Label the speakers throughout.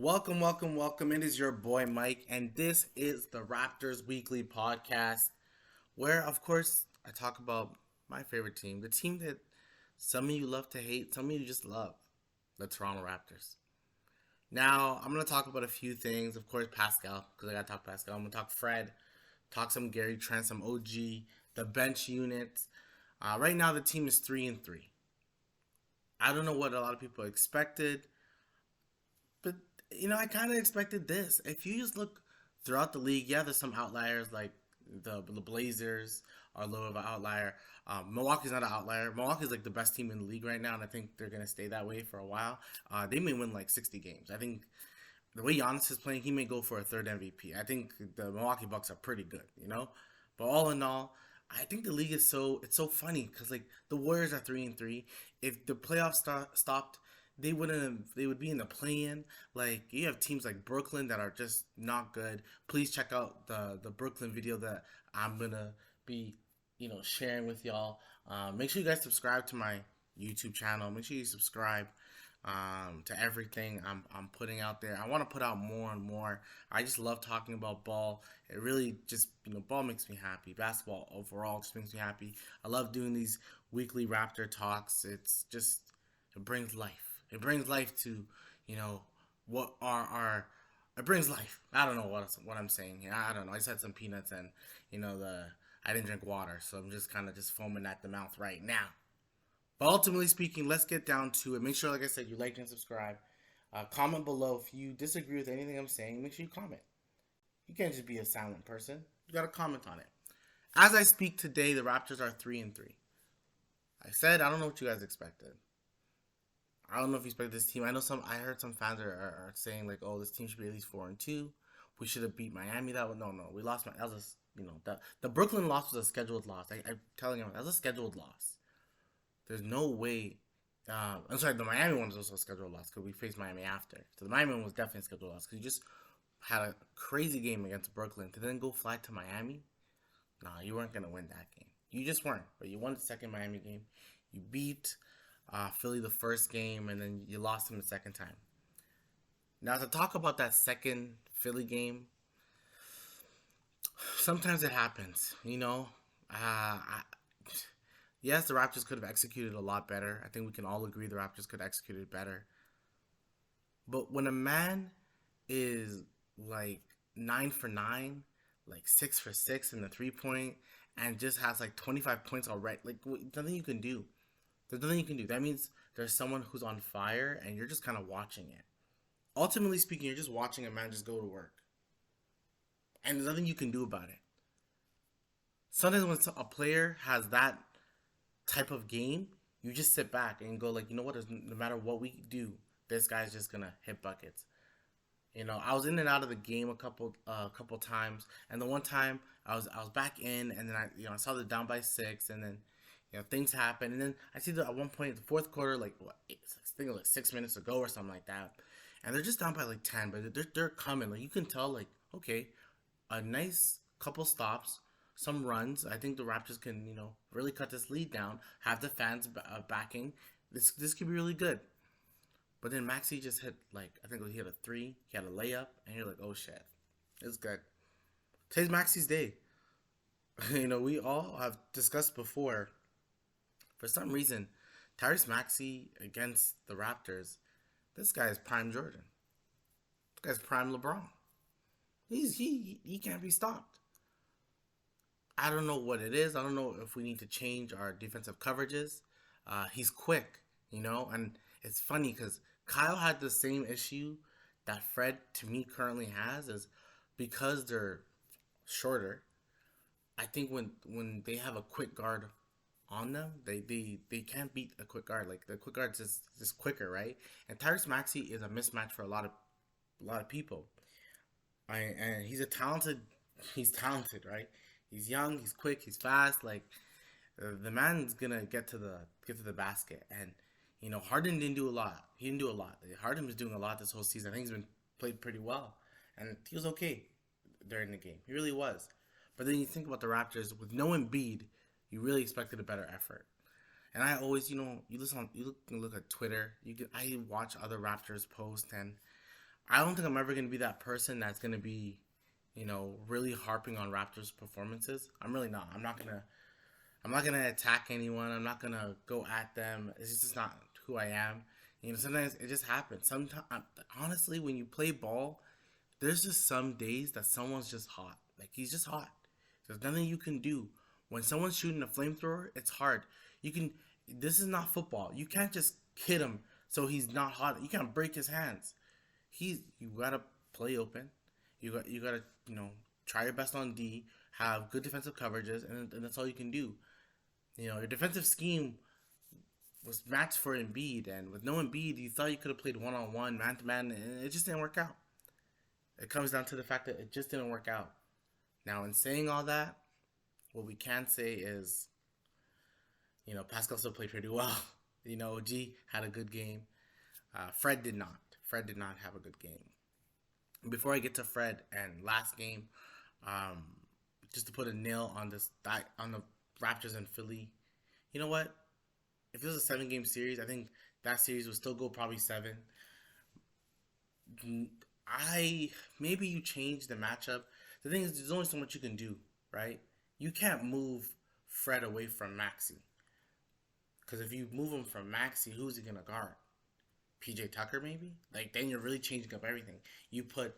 Speaker 1: Welcome. It is your boy Mike, and this is the Raptors Weekly Podcast, where, of course, I talk about my favorite team, the team that some of you love to hate, some of you just love, the Toronto Raptors. Now, I'm going to talk about a few things. Of course, Pascal, because I got to talk Pascal. I'm going to talk Fred, talk some Gary Trent, some OG, the bench unit. Right now, the team is 3-3. I don't know what a lot of people expected. But I kind of expected this. If you just look throughout the league, yeah, there's some outliers like the Blazers are a little of an outlier. Milwaukee's not an outlier. Milwaukee's like the best team in the league right now, and I think they're gonna stay that way for a while. They may win like 60 games. I think the way Giannis is playing, he may go for a third MVP. I think the Milwaukee Bucks are pretty good. But all in all, I think the league is so funny because like the Warriors are 3-3. If the playoffs stopped, they would be in the play-in. Like you have teams like Brooklyn that are just not good. Please check out the Brooklyn video that I'm gonna be sharing with y'all. Make sure you guys subscribe to my YouTube channel. Make sure you subscribe to everything I'm putting out there. I want to put out more and more. I just love talking about ball. It really just ball makes me happy. Basketball overall just makes me happy. I love doing these weekly Raptor talks. It brings life. It brings life to what are it brings life. I don't know what I'm saying here. I don't know. I just had some peanuts and I didn't drink water, so I'm just kind of just foaming at the mouth right now. But ultimately speaking, let's get down to it. Make sure, like I said, you like and subscribe. Comment below if you disagree with anything I'm saying. Make sure you comment. You can't just be a silent person. You got to comment on it. As I speak today, the Raptors are 3-3. I said I don't know what you guys expected. I don't know if you expect this team. I heard some fans are saying like, oh, this team should be at least 4-2. We should have beat Miami. No. We lost. That was the Brooklyn loss was a scheduled loss. I'm telling you, that was a scheduled loss. There's no way. I'm sorry, the Miami one was also a scheduled loss because we faced Miami after. So the Miami one was definitely a scheduled loss because you just had a crazy game against Brooklyn to then go fly to Miami. Nah, you weren't gonna win that game. You just weren't. But you won the second Miami game. You beat Philly the first game, and then you lost them the second time. Now, to talk about that second Philly game, sometimes it happens, yes, the Raptors could have executed a lot better. I think we can all agree the Raptors could have executed better. But when a man is like 9 for 9, like 6 for 6 in the 3-point, and just has like 25 points already, like nothing you can do. There's nothing you can do. That means there's someone who's on fire and you're just kind of watching it. Ultimately speaking, you're just watching a man just go to work. And there's nothing you can do about it. Sometimes when a player has that type of game, you just sit back and go like, you know what, no matter what we do, this guy's just going to hit buckets. I was in and out of the game a couple times. And the one time I was back in, and then I saw the down by 6, and then things happen, and then I see that at one point in the fourth quarter, I think it was like 6 minutes ago or something like that, and they're just down by like 10, but they're coming. Like you can tell, like okay, a nice couple stops, some runs. I think the Raptors can really cut this lead down. Have the fans backing. This could be really good. But then Maxey just hit I think he hit a 3, he had a layup, and you're like, oh shit, it's good. Today's Maxey's day. We all have discussed before. For some reason, Tyrese Maxey against the Raptors, this guy is prime Jordan. This guy's prime LeBron. He can't be stopped. I don't know what it is. I don't know if we need to change our defensive coverages. He's quick, and it's funny because Kyle had the same issue that Fred, to me, currently has, is because they're shorter. I think when they have a quick guard on them, they can't beat a quick guard. Like the quick guard's just quicker, right? And Tyrese Maxey is a mismatch for a lot of people. And he's talented, right? He's young, he's quick, he's fast. Like the man's gonna get to the basket. And Harden didn't do a lot. He didn't do a lot. Harden was doing a lot this whole season. I think he's been played pretty well, and he was okay during the game. He really was. But then you think about the Raptors with no Embiid, you really expected a better effort. And I always, you look at Twitter. I watch other Raptors post, and I don't think I'm ever going to be that person that's going to be, really harping on Raptors performances. I'm really not. I'm not gonna attack anyone. I'm not gonna go at them. It's just not who I am. Sometimes it just happens. Sometimes, honestly, when you play ball, there's just some days that someone's just hot. Like he's just hot. There's nothing you can do. When someone's shooting a flamethrower, it's hard. You can. This is not football. You can't just hit him so he's not hot. You can't break his hands. You gotta play open. You gotta try your best on D. Have good defensive coverages, and that's all you can do. Your defensive scheme was matched for Embiid, and with no Embiid, you thought you could have played one on one, man to man, and it just didn't work out. It comes down to the fact that it just didn't work out. Now, in saying all that, what we can say is, Pascal still played pretty well. G had a good game. Fred did not. Fred did not have a good game. Before I get to Fred and last game, just to put a nail on on the Raptors and Philly, you know what? If it was a 7-game series, I think that series would still go probably 7. Maybe you change the matchup. The thing is, there's only so much you can do, right? You can't move Fred away from Maxey, because if you move him from Maxey, who's he gonna guard? PJ Tucker, maybe? Like, then you're really changing up everything. You put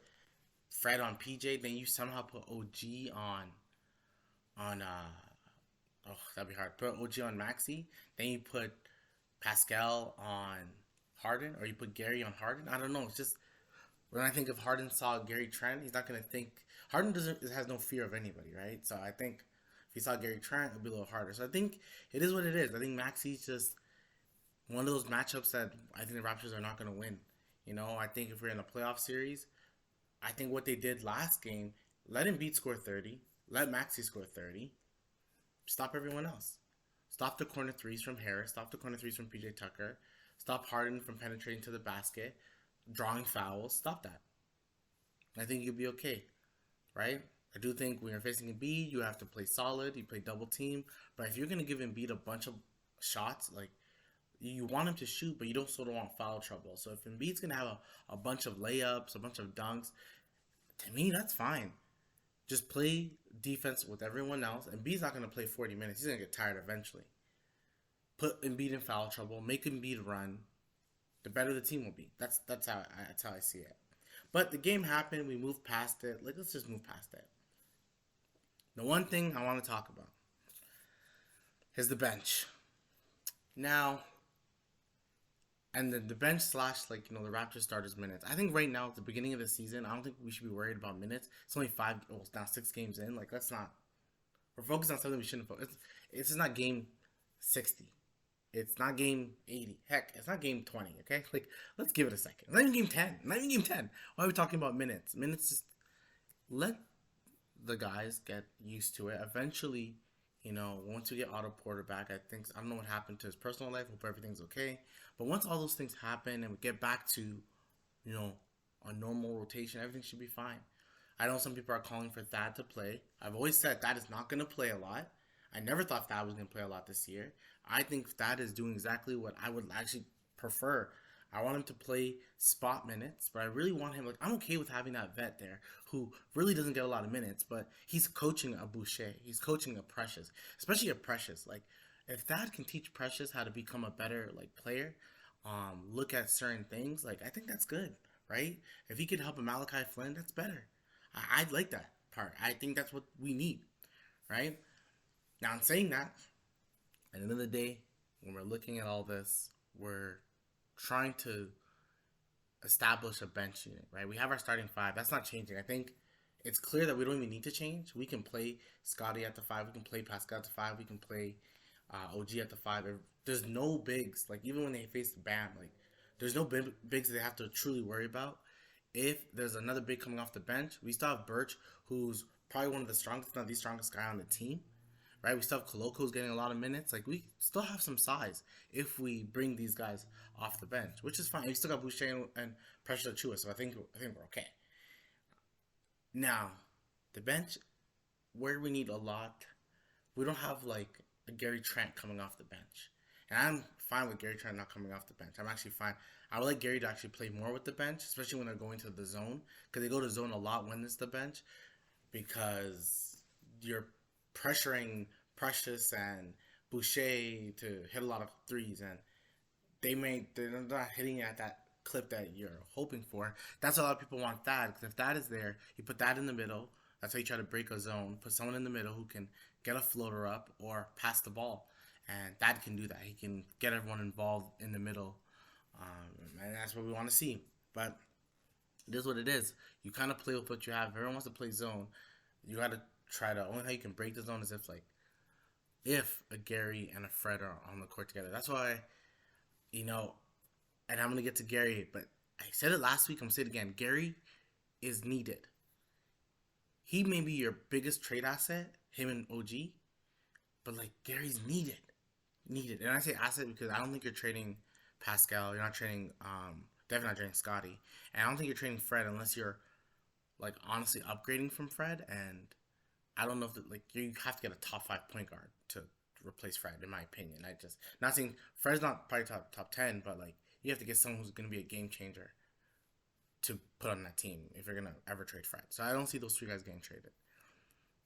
Speaker 1: Fred on PJ, then you somehow put OG on that'd be hard. Put OG on Maxey, then you put Pascal on Harden, or you put Gary on Harden. I don't know. It's just when I think of Harden saw Gary Trent, he's not gonna think Harden has no fear of anybody, right? So I think if he saw Gary Trent, it'd be a little harder. So I think it is what it is. I think Maxey's just one of those matchups that I think the Raptors are not gonna win. I think if we're in a playoff series, I think what they did last game, let Embiid score 30, let Maxey score 30, stop everyone else. Stop the corner threes from Harris, stop the corner threes from PJ Tucker, stop Harden from penetrating to the basket, drawing fouls, stop that. I think you'll be okay, right? I do think when you're facing Embiid, you have to play solid, you play double team, but if you're going to give Embiid a bunch of shots, like, you want him to shoot, but you don't sort of want foul trouble. So if Embiid's going to have a bunch of layups, a bunch of dunks, to me, that's fine. Just play defense with everyone else. Embiid's not going to play 40 minutes. He's going to get tired eventually. Put Embiid in foul trouble. Make Embiid run. The better the team will be. That's how I see it. But the game happened. We moved past it. Let's just move past it. The one thing I want to talk about is the bench. Now, and the bench slash, the Raptors starters minutes. I think right now, at the beginning of the season, I don't think we should be worried about minutes. It's only now 6 games in. We're focused on something we shouldn't focus. It's just not game 60. It's not game 80. Heck, it's not game 20, okay? Let's give it a second. Not even game 10. Not even game 10. Why are we talking about minutes? Minutes, just let the guys get used to it. Eventually, once we get Otto Porter back, I don't know what happened to his personal life. Hope everything's okay. But once all those things happen and we get back to, a normal rotation, everything should be fine. I know some people are calling for Thad to play. I've always said Thad is not going to play a lot. I never thought Thad was going to play a lot this year. I think Thad is doing exactly what I would actually prefer. I want him to play spot minutes, but I really want him, I'm okay with having that vet there who really doesn't get a lot of minutes, but he's coaching a Boucher. He's coaching a Precious, especially a Precious. If Thad can teach Precious how to become a better, player, look at certain things, I think that's good, right? If he could help a Malachi Flynn, that's better. I'd like that part. I think that's what we need, right? Now, in saying that, at the end of the day, when we're looking at all this, we're trying to establish a bench unit, right? We have our starting 5. That's not changing. I think it's clear that we don't even need to change. We can play Scotty at the 5. We can play Pascal at the 5. We can play OG at the 5. There's no bigs. Even when they face Bam, there's no bigs that they have to truly worry about. If there's another big coming off the bench, we still have Birch, who's probably one of the strongest, if not the strongest guy on the team. Right, we still have Koloko who's getting a lot of minutes. We still have some size if we bring these guys off the bench, which is fine. We still got Boucher and Precious Achiuwa, so I think we're okay. Now, the bench, where we need a lot, we don't have a Gary Trent coming off the bench, and I'm fine with Gary Trent not coming off the bench. I'm actually fine. I would like Gary to actually play more with the bench, especially when they're going to the zone, because they go to zone a lot when it's the bench, because you're pressuring Precious and Boucher to hit a lot of threes, and they're not hitting it at that clip that you're hoping for. That's why a lot of people want Thad, because if Thad is there, you put that in the middle. That's how you try to break a zone. Put someone in the middle who can get a floater up or pass the ball, and Thad can do that. He can get everyone involved in the middle, and that's what we want to see. But it is what it is. You kind of play with what you have. If everyone wants to play zone, you got to try to. Only how you can break the zone is if a Gary and a Fred are on the court together. That's why, you know, and I'm gonna get to Gary, but I said it last week. I'm gonna say it again. Gary is needed. He may be your biggest trade asset, him and OG, but Gary's needed. And I say asset because I don't think you're trading Pascal. You're not trading, definitely not trading Scotty, and I don't think you're trading Fred unless you're honestly upgrading from Fred. And I don't know if you have to get a top 5 point guard to replace Fred, in my opinion. I just not saying Fred's not probably top 10, but you have to get someone who's gonna be a game changer to put on that team if you're gonna ever trade Fred. So I don't see those 3 guys getting traded.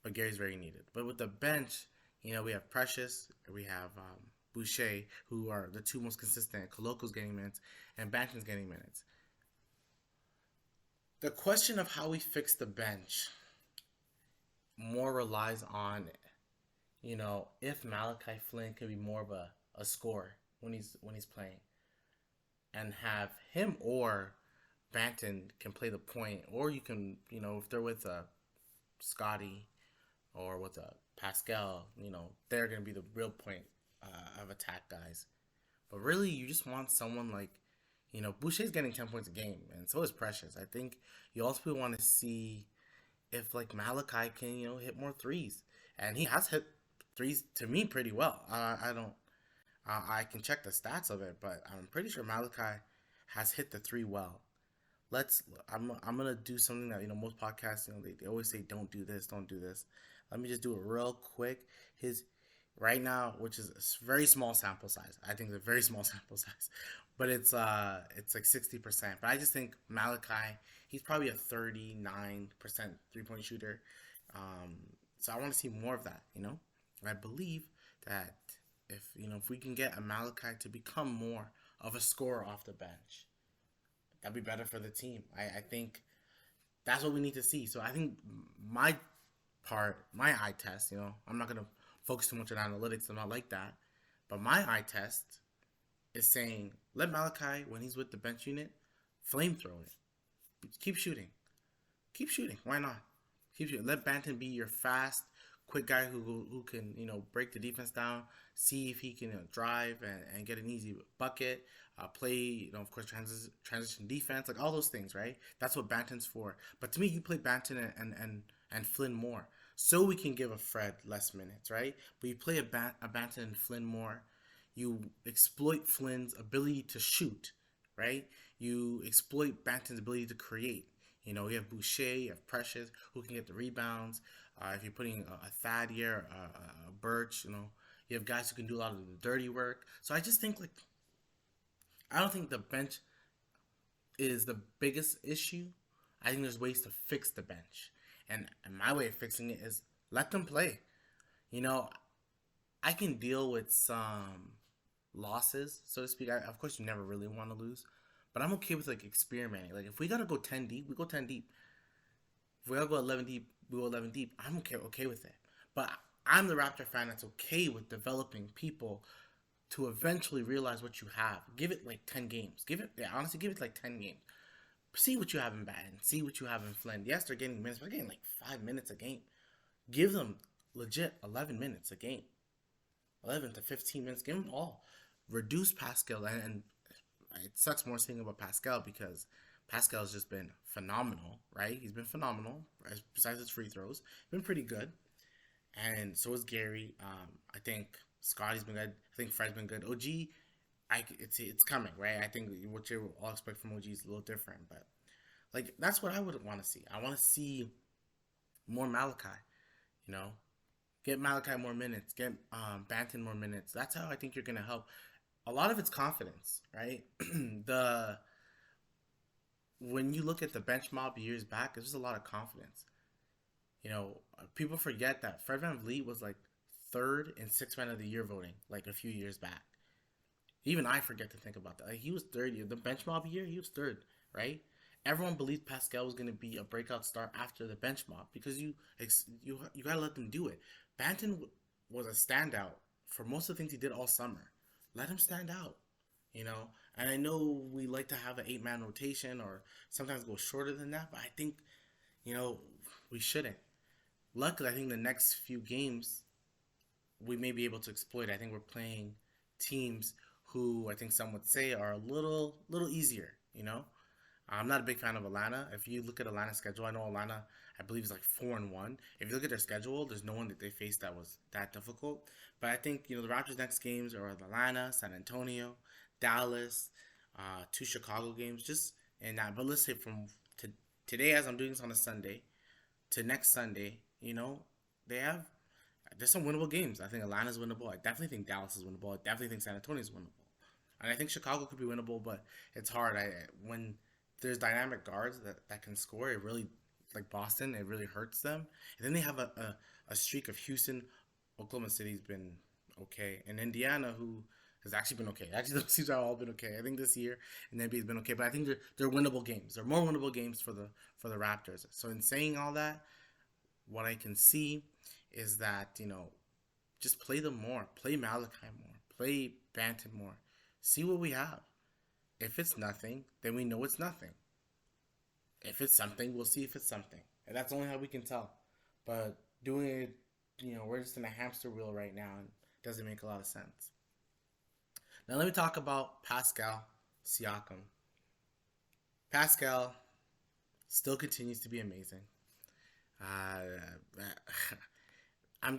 Speaker 1: But Gary's very needed. But with the bench, we have Precious, we have Boucher, who are the 2 most consistent. Coloco's getting minutes, and Banton's getting minutes. The question of how we fix the bench more relies on, if Malachi Flynn can be more of a scorer when he's playing, and have him or Banton can play the point, or you can, if they're with Scotty or with Pascal, they're going to be the real point of attack guys. But really, you just want someone Boucher's getting 10 points a game, and so is Precious. I think you also want to see if Malachi can, hit more threes. And he has hit threes to me pretty well. I can check the stats of it, but I'm pretty sure Malachi has hit the 3 well. I'm gonna do something that most podcasts they always say don't do this. Let me just do it real quick. His right now, which is a very small sample size. I think it's a very small sample size, but it's 60%. But I just think Malachi, he's probably a 39% 3-point shooter. So I want to see more of that. I believe that if we can get a Malachi to become more of a scorer off the bench, that'd be better for the team. I think that's what we need to see. So I think my eye test, I'm not going to focus too much on analytics. I'm not like that. But my eye test is saying, let Malachi, when he's with the bench unit, flamethrow it. Keep shooting. Why not? Keep shooting. Let Banton be your fast, quick guy who can, break the defense down, see if he can drive and get an easy bucket, play, of course, transition defense, all those things, right? That's what Banton's for. But to me, you play Banton and Flynn more, so we can give a Fred less minutes, right? But you play a Banton and Flynn more, you exploit Flynn's ability to shoot, right? You exploit Banton's ability to create. You have Boucher, you have Precious, who can get the rebounds. If you're putting a Thad here, a Birch, you have guys who can do a lot of the dirty work. So I just think, I don't think the bench is the biggest issue. I think there's ways to fix the bench. And my way of fixing it is let them play. I can deal with some losses, so to speak. Of course, you never really want to lose. But I'm okay with experimenting. If we gotta go 10 deep, we go 10 deep. If we gotta go 11 deep, we go 11 deep. I'm okay with it. But I'm the Raptor fan that's okay with developing people to eventually realize what you have. Give it 10 games. Honestly, give it 10 games. See what you have in Batten. See what you have in Flynn. Yes, they're getting minutes, but they're getting 5 minutes a game. Give them legit 11 minutes a game. 11 to 15 minutes. Give them all. Reduce Pascal, and it sucks more saying about Pascal because Pascal's just been phenomenal, right? He's been phenomenal. Besides his free throws, been pretty good. And so is Gary. I think Scotty's been good. I think Fred's been good. OG, it's coming, right? I think what you all expect from OG is a little different, but that's what I would want to see. I want to see more Malachi. Get Malachi more minutes. Get Banton more minutes. That's how I think you're gonna help. a lot of it's confidence, right? the When you look at the bench mob years back, there's just a lot of confidence. People forget that Fred VanVleet was like third in six man of the year voting like a few years back. Even I forget to think about that. Like he was third. The bench mob year, he was third, right? Everyone believed Pascal was going to be a breakout star after the bench mob because you gotta let them do it. Banton was a standout for most of the things he did all summer. Let him stand out, you know. And I know we like to have an 8 man rotation or sometimes go shorter than that, but I think you know we shouldn't. Luckily, I think the next few games we may be able to exploit. I think we're playing teams who I think some would say are a little easier. I'm not a big fan of Atlanta. If you look at Atlanta's schedule, I know Atlanta, I believe, is like 4-1. If you look at their schedule, there's no one that they faced that was that difficult. But I think the Raptors' next games are Atlanta, San Antonio, Dallas, two Chicago games, just and that. But let's say from today, as I'm doing this on a Sunday, to next Sunday, they have there's some winnable games. I think Atlanta's winnable. I definitely think Dallas is winnable. I definitely think San Antonio is winnable. And I think Chicago could be winnable, but it's hard. When there's dynamic guards that can score, it really like Boston, it really hurts them. And then they have a streak of Houston, Oklahoma City's been okay, and Indiana, who has actually been okay. Actually, those teams have all been okay. I think this year and NBA's been okay, but I think they're winnable games. They're more winnable games for the Raptors. So in saying all that, what I can see is that just play them more, play Malachi more, play Banton more, see what we have. If it's nothing, then we know it's nothing. If it's something, we'll see if it's something, and that's only how we can tell. But doing it, we're just in a hamster wheel right now, and it doesn't make a lot of sense. Now let me talk about Pascal Siakam. Pascal still continues to be amazing. Uh, I'm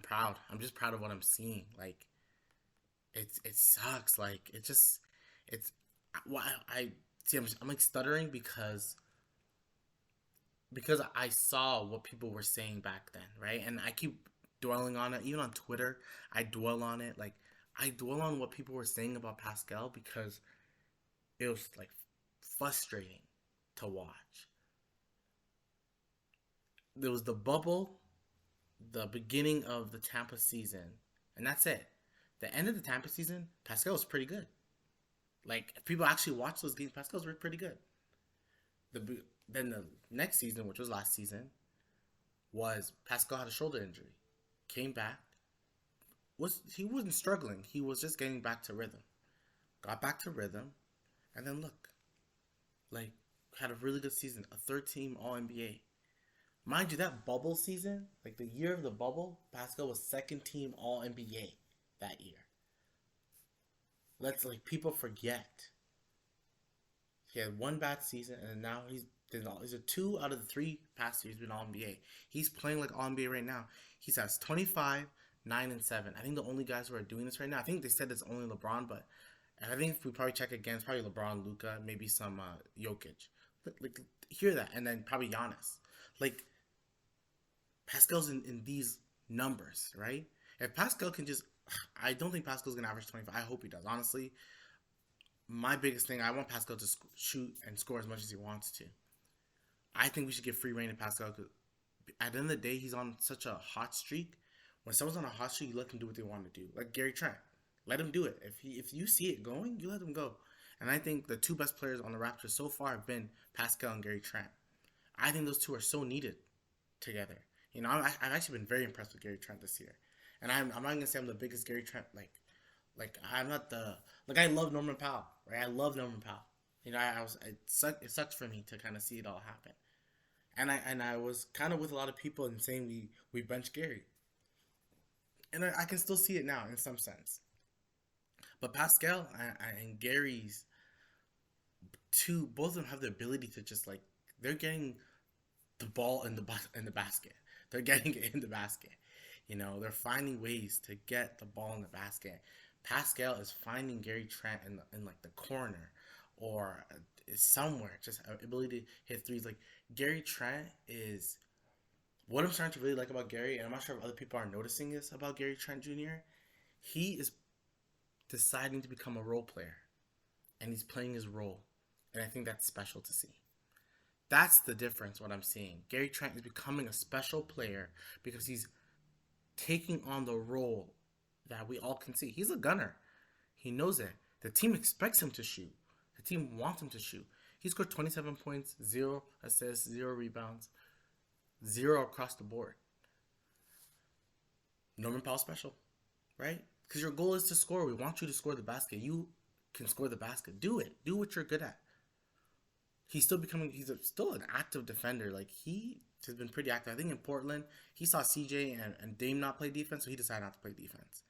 Speaker 1: proud. I'm just proud of what I'm seeing. Like it sucks. Like it's why I see. I'm like stuttering because I saw what people were saying back then, right? And I keep dwelling on it. Even on Twitter, I dwell on it. Like I dwell on what people were saying about Pascal because it was like frustrating to watch. There was the bubble, the beginning of the Tampa season, and that's it. The end of the Tampa season, Pascal was pretty good. Like if people actually watch those games, Pascal's were pretty good. Then the next season, which was last season, was Pascal had a shoulder injury, came back. He wasn't struggling. He was just getting back to rhythm. Got back to rhythm, and then look, like had a really good season, a third team All NBA. Mind you, that bubble season, like the year of the bubble, Pascal was second team All NBA that year. Let's like people forget. He had one bad season, and now he's a 2 out of the 3 past years been All NBA. He's playing like All NBA right now. He has 25, 9, and 7. I think the only guys who are doing this right now. I think they said it's only LeBron, but I think if we probably check again, it's probably LeBron, Luka, maybe some Jokic. Like hear that, and then probably Giannis. Like Pascal's in these numbers, right? If Pascal can just, I don't think Pascal's gonna average 25. I hope he does. Honestly, my biggest thing, I want Pascal to shoot and score as much as he wants to. I think we should give free reign to Pascal because at the end of the day, he's on such a hot streak. When someone's on a hot streak, you let them do what they want to do. Like Gary Trent, let him do it. If you see it going, you let him go. And I think the two best players on the Raptors so far have been Pascal and Gary Trent. I think those two are so needed together. I've actually been very impressed with Gary Trent this year, and I'm not gonna say I'm the biggest Gary Trent like I'm not the I love Norman Powell, right? I love Norman Powell. It sucks for me to kind of see it all happen, and I was kind of with a lot of people in saying we bench Gary, and I can still see it now in some sense, but Pascal and Gary's both of them have the ability to just like they're getting the ball in the basket. They're getting it in the basket. They're finding ways to get the ball in the basket. Pascal is finding Gary Trent in like the corner or somewhere, just ability to hit threes. Like Gary Trent is what I'm starting to really like about Gary, and I'm not sure if other people are noticing this about Gary Trent Jr. He is deciding to become a role player, and he's playing his role, and I think that's special to see. That's the difference. What I'm seeing, Gary Trent is becoming a special player because he's taking on the role that we all can see. He's a gunner. He knows it. The team expects him to shoot. The team wants him to shoot. He scored 27 points, 0 assists, 0 rebounds, 0 across the board. Norman Powell special, right? Because your goal is to score. We want you to score the basket. You can score the basket. Do it. Do what you're good at. He's still still an active defender. Like, he has been pretty active. I think in Portland, he saw CJ and Dame not play defense, so he decided not to play defense.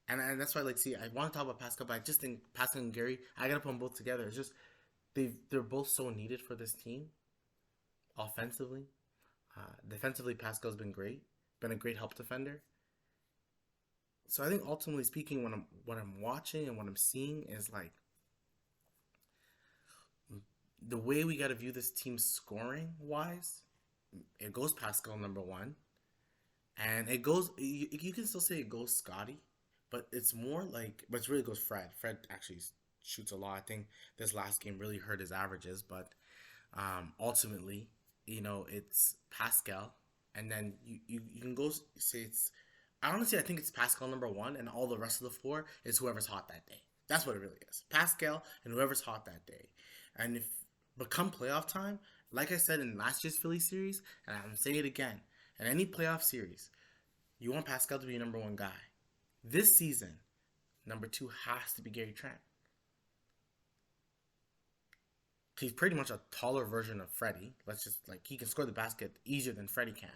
Speaker 1: And that's why, like, see, I want to talk about Pascal, but I just think Pascal and Gary, I got to put them both together. It's just, they're both so needed for this team. Offensively. Defensively, Pascal's been great. Been a great help defender. So I think ultimately speaking, what I'm watching and what I'm seeing is, like, the way we got to view this team scoring wise, it goes Pascal number 1, and it goes. You can still say it goes Scotty, but it's more like, but it really goes Fred. Fred actually shoots a lot. I think this last game really hurt his averages, but ultimately, it's Pascal, and then you can go say it's. Honestly, I think it's Pascal number 1, and all the rest of the 4 is whoever's hot that day. That's what it really is. Pascal and whoever's hot that day, and if. But come playoff time, like I said in last year's Philly series, and I'm saying it again, in any playoff series, you want Pascal to be your number 1 guy. This season, number 2 has to be Gary Trent. He's pretty much a taller version of Freddie. He can score the basket easier than Freddie can.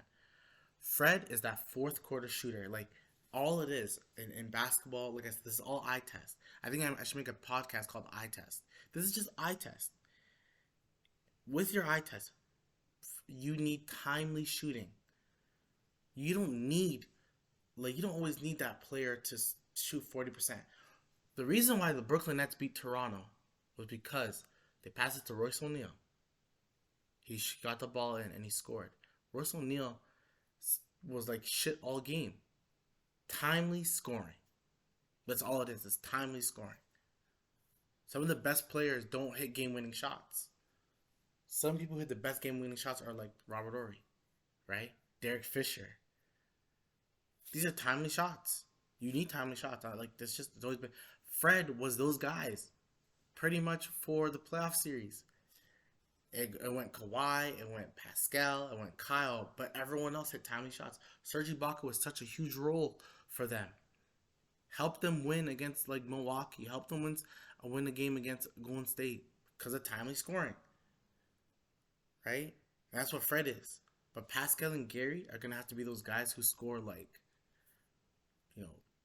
Speaker 1: Fred is that fourth quarter shooter. Like, all it is in basketball, like I said, this is all eye test. I think I should make a podcast called Eye Test. This is just eye test. With your eye test, you need timely shooting. You don't always need that player to shoot 40%. The reason why the Brooklyn Nets beat Toronto was because they passed it to Royce O'Neal. He got the ball in and he scored. Royce O'Neal was like shit all game. Timely scoring. That's all it is. It's timely scoring. Some of the best players don't hit game-winning shots. Some people who hit the best game-winning shots are like Robert Horry, right? Derek Fisher. These are timely shots. You need timely shots. It's always been. Fred was those guys, pretty much for the playoff series. It went Kawhi, it went Pascal, it went Kyle, but everyone else hit timely shots. Serge Ibaka was such a huge role for them. Helped them win against like Milwaukee. Helped them win a game against Golden State because of timely scoring. Right? And that's what Fred is. But Pascal and Gary are going to have to be those guys who score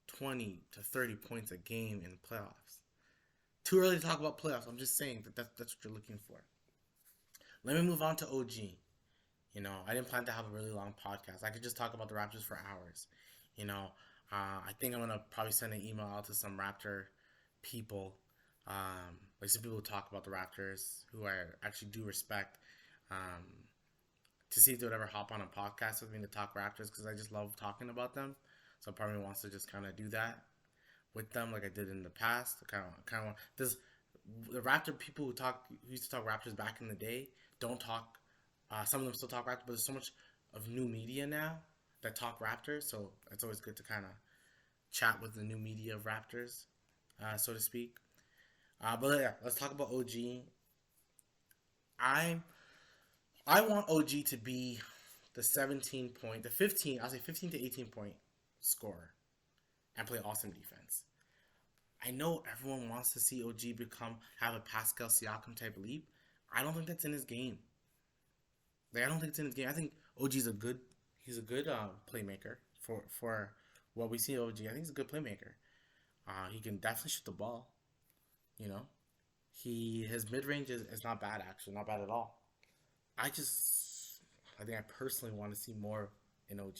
Speaker 1: 20 to 30 points a game in the playoffs. Too early to talk about playoffs. I'm just saying that's what you're looking for. Let me move on to OG. I didn't plan to have a really long podcast. I could just talk about the Raptors for hours. I think I'm going to probably send an email out to some Raptor people. Some people who talk about the Raptors who I actually do respect. To see if they would ever hop on a podcast with me to talk Raptors, because I just love talking about them. So part of me wants to just kind of do that with them like I did in the past. The Raptor people who used to talk Raptors back in the day don't talk. Some of them still talk Raptors, but there's so much of new media now that talk Raptors. So it's always good to kind of chat with the new media of Raptors, so to speak. But yeah, let's talk about OG. I want OG to be the 15 to 18 point scorer and play awesome defense. I know everyone wants to see OG have a Pascal Siakam type leap. I don't think that's in his game. I don't think it's in his game. I think OG's a good playmaker for what we see OG. I think he's a good playmaker. He can definitely shoot the ball. His mid range is not bad, actually, not bad at all. I think I personally want to see more in OG.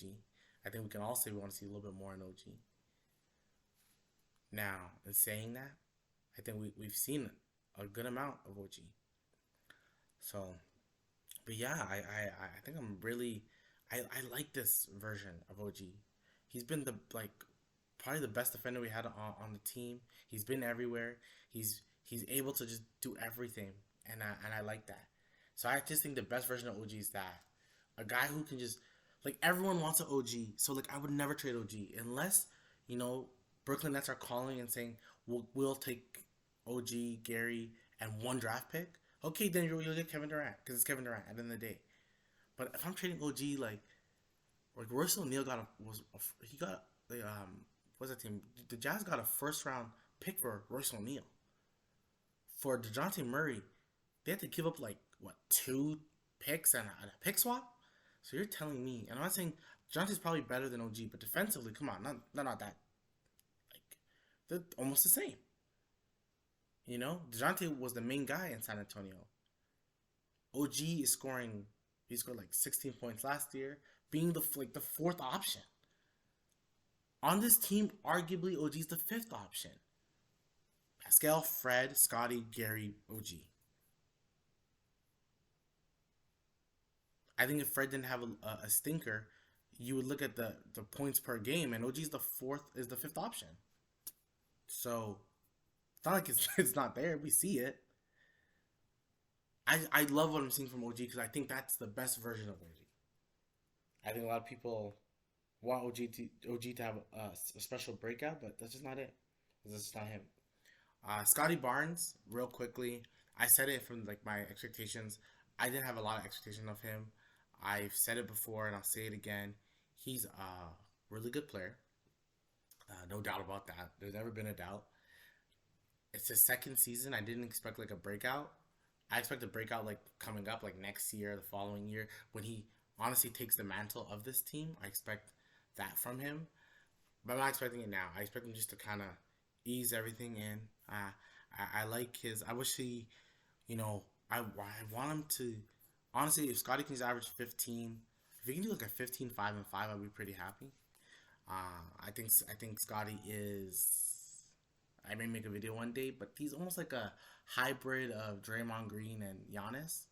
Speaker 1: I think we can all say we want to see a little bit more in OG. Now, in saying that, I think we've seen a good amount of OG. So, but yeah, I think I'm really, I like this version of OG. He's been the probably the best defender we had on the team. He's been everywhere. He's able to just do everything, and I like that. So I just think the best version of OG is that a guy who can just like everyone wants an OG. So like I would never trade OG unless you know Brooklyn Nets are calling and saying we'll take OG Gary and one draft pick. Okay, then you'll get Kevin Durant because it's Kevin Durant at the end of the day. But if I'm trading OG like Royce O'Neal he got the what's that team? The Jazz got a first round pick for Royce O'Neal. For DeJounte Murray, they had to give up like what 2 picks and a pick swap. So you're telling me, and I'm not saying DeJounte's probably better than OG, but defensively, come on, not that like they're almost the same. You know, DeJounte was the main guy in San Antonio. OG is scoring. He scored like 16 points last year, being the fourth option on this team. Arguably, OG's the fifth option. Pascal, Fred, Scotty, Gary, OG. I think if Fred didn't have a stinker, you would look at the points per game, and OG's the fifth option. So it's not like it's not there. We see it. I love what I'm seeing from OG because I think that's the best version of OG. I think a lot of people want OG to have a special breakout, but that's just not it. That's just not him. Scotty Barnes, real quickly. I said it from like my expectations. I didn't have a lot of expectation of him. I've said it before and I'll say it again. He's a really good player. No doubt about that. There's never been a doubt. It's his second season. I didn't expect like a breakout. I expect a breakout like coming up like next year, the following year, when he honestly takes the mantle of this team. I expect that from him. But I'm not expecting it now. I expect him just to kind of ease everything in. I like his. I wish he, I want him to. Honestly, if Scotty can average 15, if he can do like a 15, 5, and 5, I'd be pretty happy. I think Scotty is. I may make a video one day, but he's almost like a hybrid of Draymond Green and Giannis.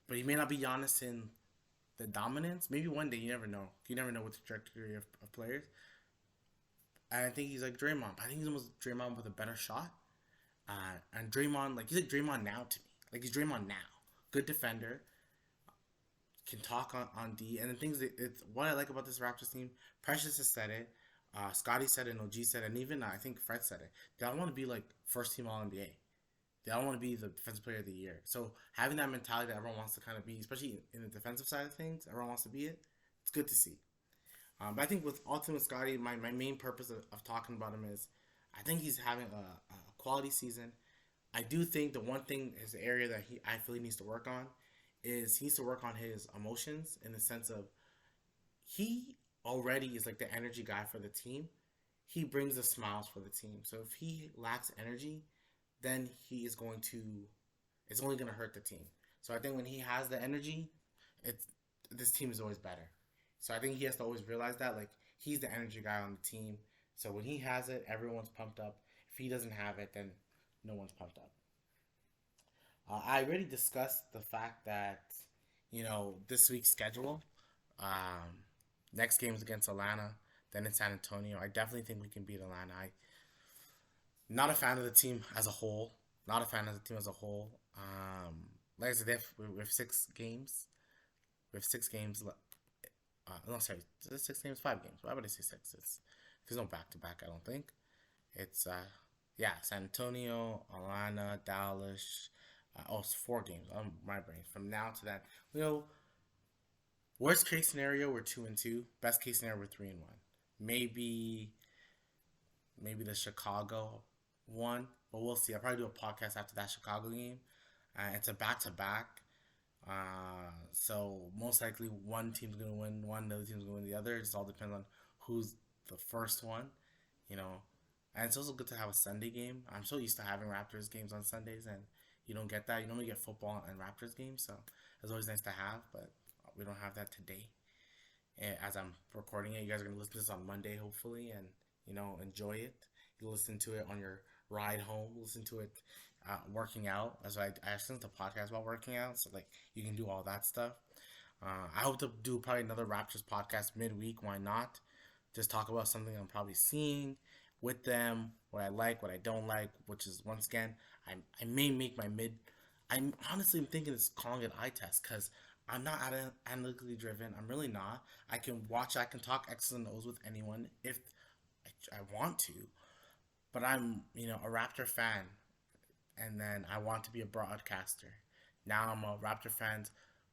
Speaker 1: But he may not be Giannis in the dominance. Maybe one day, you never know. You never know with the trajectory of players. And I think he's like Draymond. I think he's almost Draymond with a better shot. And Draymond, like he's like Draymond now to me. Like he's Draymond now. Good defender. Can talk on D. And the things that it's what I like about this Raptors team. Precious has said it. Scotty said it. And OG said it. And even I think Fred said it. They all want to be like first team All NBA. They all want to be the defensive player of the year. So having that mentality that everyone wants to kind of be, especially in the defensive side of things, everyone wants to be it. It's good to see. But I think with Ultimate Scotty, my main purpose of talking about him is I think he's having a quality season. I do think the one thing is the area that I feel he needs to work on is he needs to work on his emotions in the sense of he already is like the energy guy for the team. He brings the smiles for the team. So if he lacks energy, then it's only going to hurt the team. So I think when he has the energy, this team is always better. So I think he has to always realize that, like, he's the energy guy on the team. So when he has it, everyone's pumped up. If he doesn't have it, then no one's pumped up. I already discussed the fact that, this week's schedule, next game is against Atlanta, then in San Antonio. I definitely think we can beat Atlanta. Not a fan of the team as a whole. Like I said, we have 6 games. We have 6 games left. No, sorry. Is it 6 games? 5 games. Why would I say 6? There's no back-to-back, I don't think. It's, San Antonio, Atlanta, Dallas. It's 4 games. My brain. From now to that. Worst case scenario, we're 2-2. Best case scenario, we're 3-1. Maybe the Chicago one, but we'll see. I'll probably do a podcast after that Chicago game. It's a back-to-back. So most likely one team's going to win one, the other team's going to win the other. It just all depends on who's the first one, And it's also good to have a Sunday game. I'm so used to having Raptors games on Sundays, and you don't get that. You normally get football and Raptors games, so it's always nice to have, but we don't have that today. And as I'm recording it, you guys are going to listen to this on Monday, hopefully, and, enjoy it. You listen to it on your ride home, listen to it working out. That's why I listen to podcasts while working out, so like you can do all that stuff. I hope to do probably another Raptors podcast midweek. Why not? just talk about something I'm probably seeing with them, what I like, what I don't like, which is, once again, I may make my mid. I'm honestly thinking it's calling it eye test because I'm not analytically driven. I'm really not. I can talk X's and O's with anyone if I want to, but I'm, a Raptor fan, and then I want to be a broadcaster. Now I'm a Raptor fan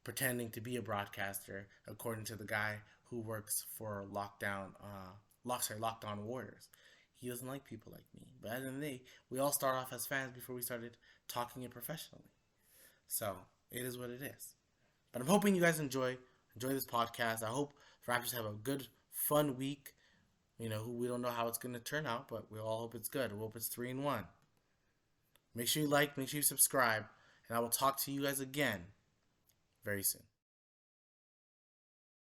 Speaker 1: pretending to be a broadcaster, according to the guy who works for Locked On Warriors. He doesn't like people like me. But at the end of the day, we all start off as fans before we started talking it professionally. So it is what it is. But I'm hoping you guys enjoy this podcast. I hope Raptors have a good, fun week. We don't know how it's going to turn out, but we all hope it's good. We hope it's 3-1. Make sure you like, make sure you subscribe, and I will talk to you guys again very soon.